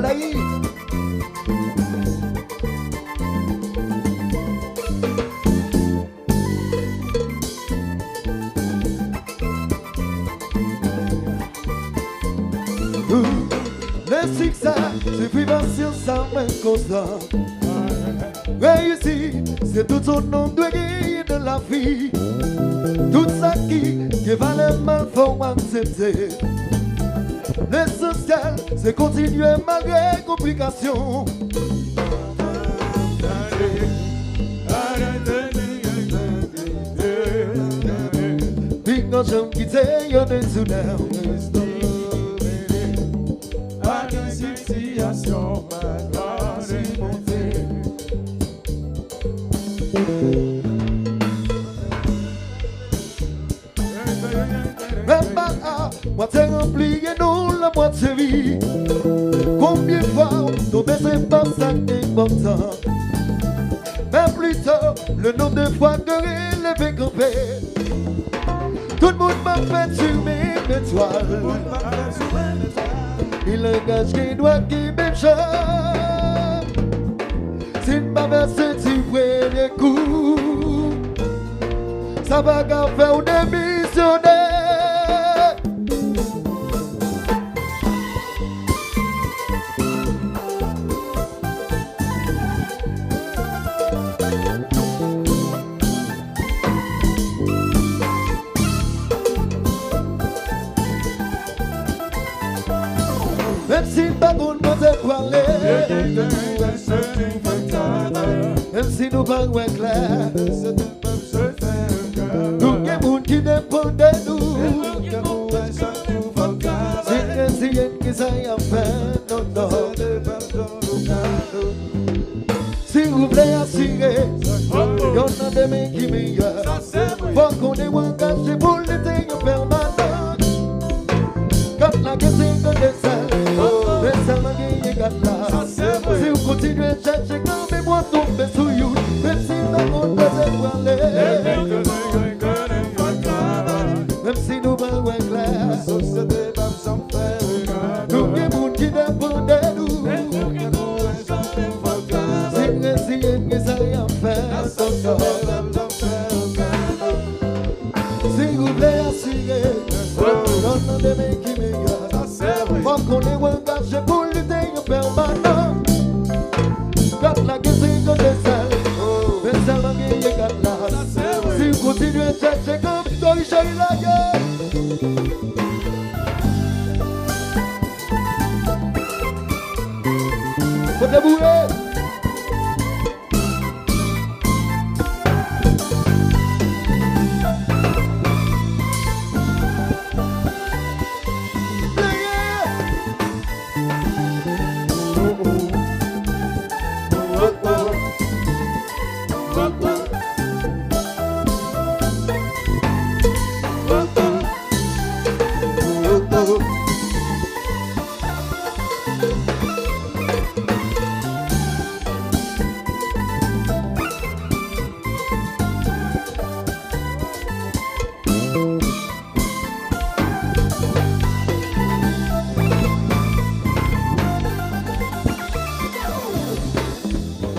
Malaï. Le succès, c'est vivre sur sa main constant. Réussir, c'est tout son nom de gagner de la vie. Tout ça qui va le mal, faut accepter. L'essentiel, c'est continuer malgré complications. Big no jump qui t'est yon est sous l'air. Même pas moi t'es rempli et nous la moitié vie. Combien de fois tomber c'est pas ça important. Mais plutôt le nombre de fois que relever campé. Tout le monde m'a fait sur mes étoiles. Il engage qui doit qui m'échappe. Si ma versé du premier coup, ça va qu'à faire une démissionner. Même si le bagon ne peut parler, même si nous parlons clair, nous avons des gens qui dépendent de nous. C'est que si qui s'aille en fait, non, non. Si vous voulez assurer, il y en a des mecs qui meilleurs. Faut qu'on est engagé pour l'été permanent. Quand la question est de ça. Si vous continuez à chercher quand même moi tomber sur vous. Même si nous on peut se même si nous parlons clair, nous avons des gens qui dépendent de nous. C'est récit que ça y a fait. Si vous voulez assurer, on a des mecs qui meilleurs. Faut qu'on est engagé pour l'été permanent. Quand la question est de sel, mais ça va gagner là. Si vous continuez à chercher comme toi, il chante la gueule. Faut débouler.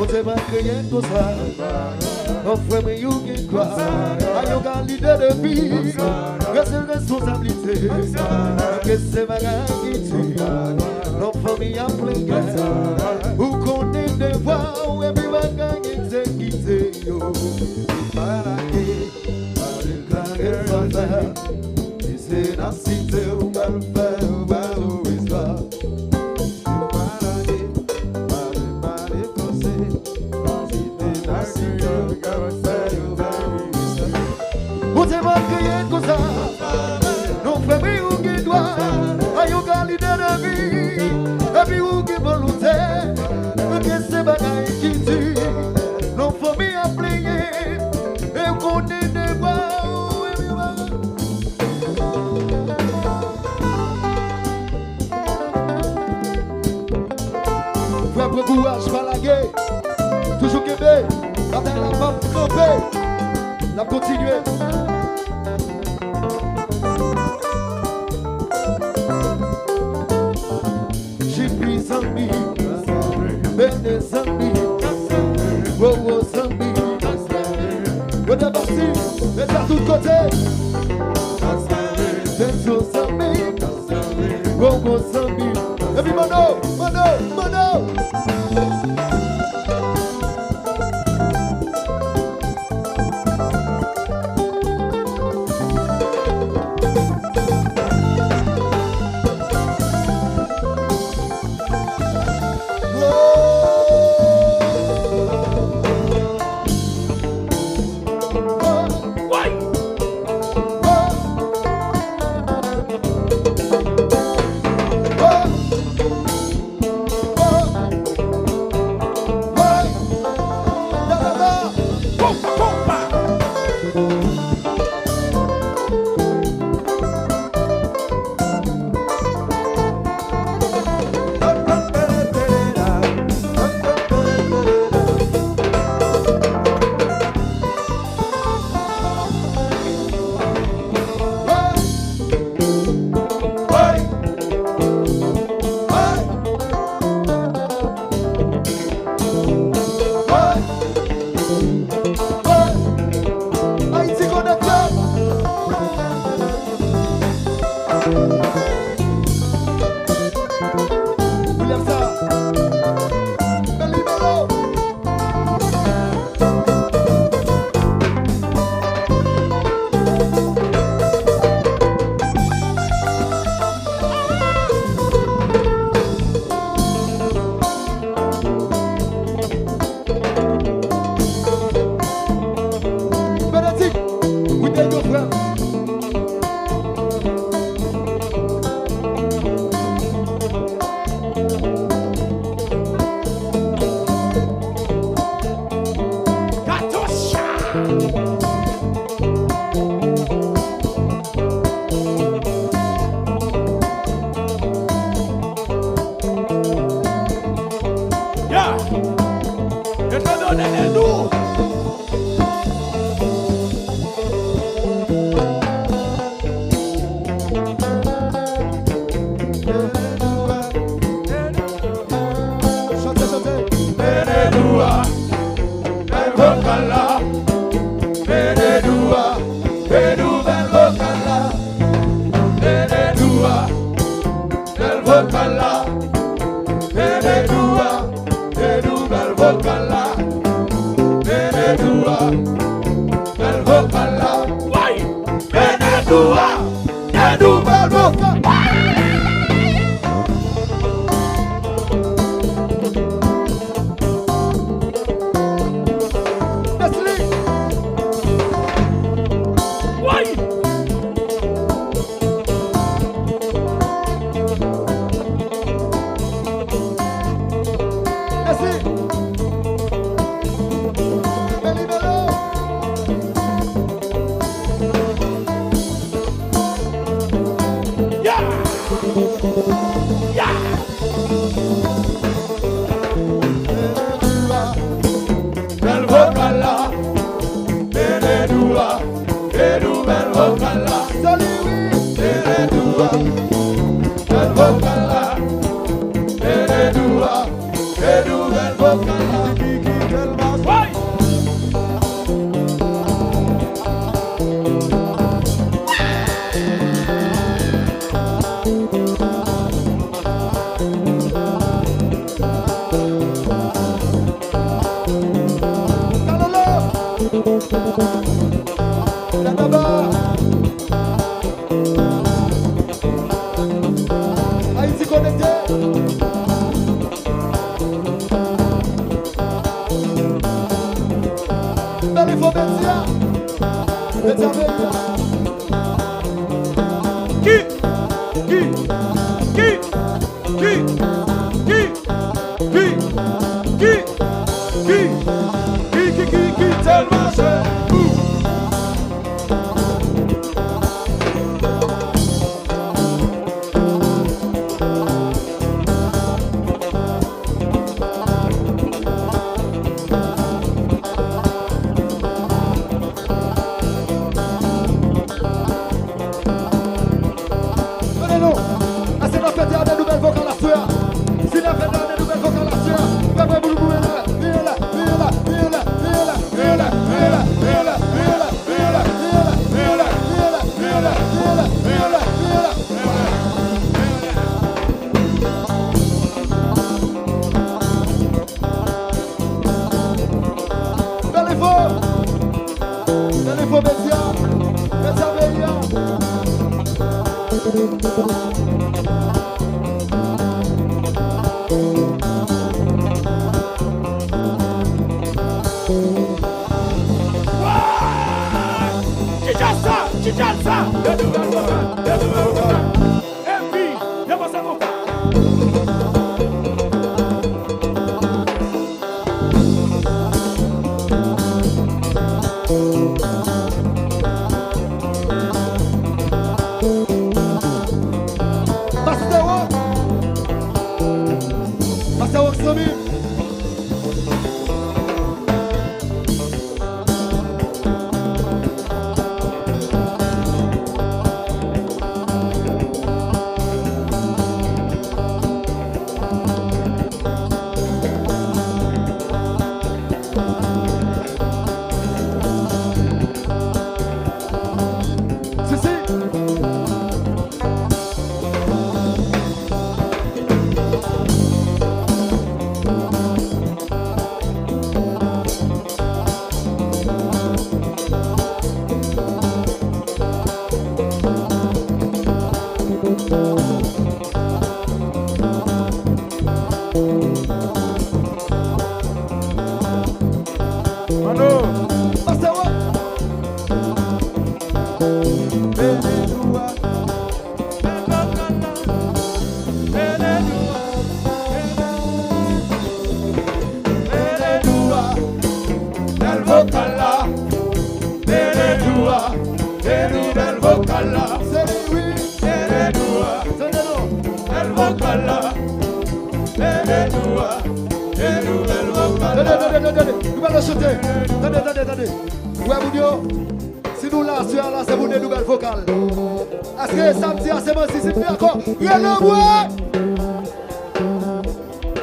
On s'est pas créé pour ça. On fait mais you qui croit. A yon qualité de vie. Reste responsabilité. Que c'est ma qui tue. Nos familles en plein guerre. Ou qu'on est devoir. Et puis ma gang exécuté. Si c'est la cité où elle fait. Où est-ce pas? Vous avez crié comme ça, nous faisons où qui doit, à yon qualité de vie, et puis où qui volonté, que c'est bagaille qui tue, nos familles à plier, et qu'on est des bois, frère pour courage, pas la guerre, toujours Québec, quand elle a pas campé, la continuer. J'ai pris en vie. Bongo Zambi. Every Mano.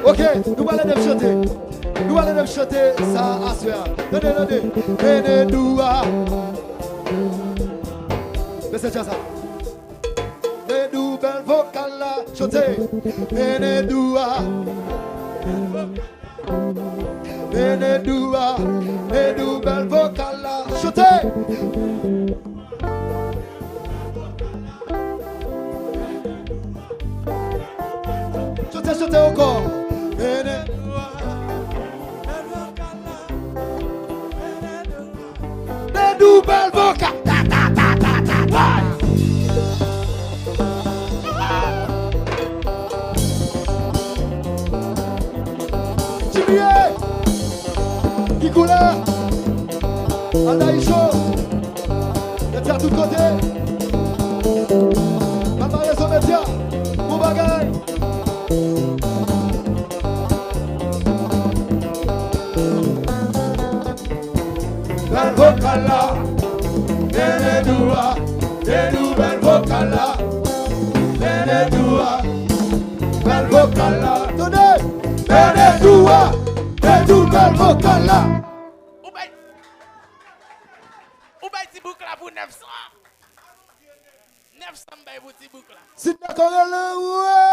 Ok, nous allons chanter. Nous allons chanter ça à soir. Donnez. Benedoua. Mais c'est ça. Benedoua, bel vocal là. Chantez. Benedoua. Benedoua. Benedoua, bel vocal là. Chantez. Chantez encore. Bel vocal. Chimier. Kikoula. Anaïcho. Métia à tous côtés. Maman son métia. Mon bagaille. Bel vocal là. Benedoua, bel vocal là. Benedoua, bel vocal là. Tenez, Benedoua, bel vocal là. Ou bay ti bouk là pour 900. 900 bay pour ti bouk là. Si d'accord là, ouais.